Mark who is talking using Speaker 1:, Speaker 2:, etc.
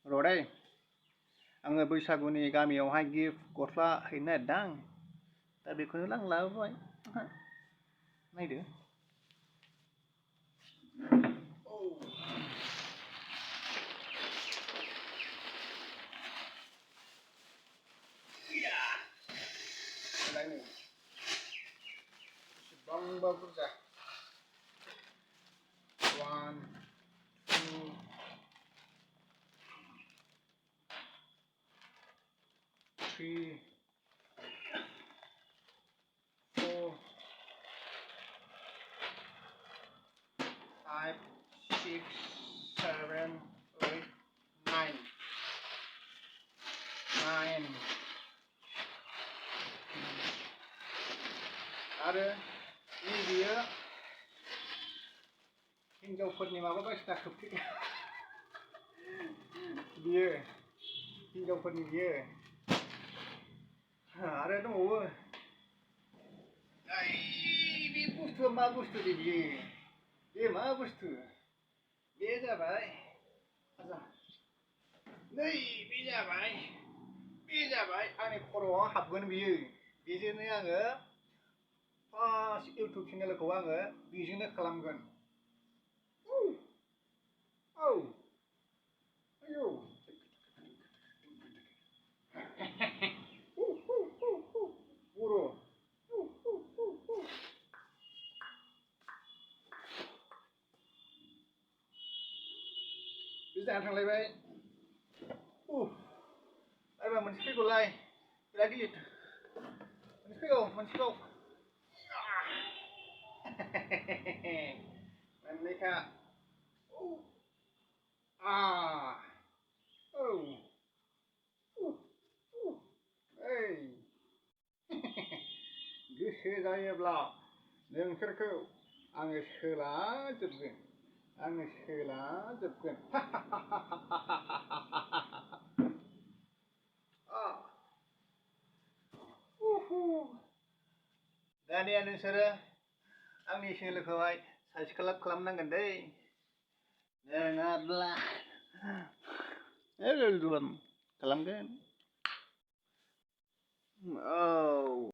Speaker 1: र'दै आङो बैसागुनि गामियावहाय गिफ्ट गस्ला हैनो नागिरदां दा बेखौनो आं लाबोबाय नायदो बेसेबांबा बुरजा 1 2 3 4 5 6 7 8 9 आरो बेयो हिनजावफोरनि माबा बायदिसिना खोबथि बियो हिनजावफोरनि बियो आरो दंबावो बे बुस्थुआ मा बुस्थु दे बियो बे मा बुस्थु बे जाबाय नै बे जाबाय आंनि खर'आव हाबगोन बियो बेजोंनो आङो फार्स्ट इउटुब चेनेलखौ आङो बेजोंनो खालामगोन औ आयौ बर' बे जाना थांलायबाय आरो मोनसे फैगौलाय बिराद गिलिर मोनसे फैगौ मोननैखा गोसो जायोब्ला नोंसोरखौ आङो सोलाजोबगोन दानिया नोंसोरो आंनि चेनेलखौहाय साबस्क्राइब खालामनांगोन दै नङाब्ला खालामगोन औ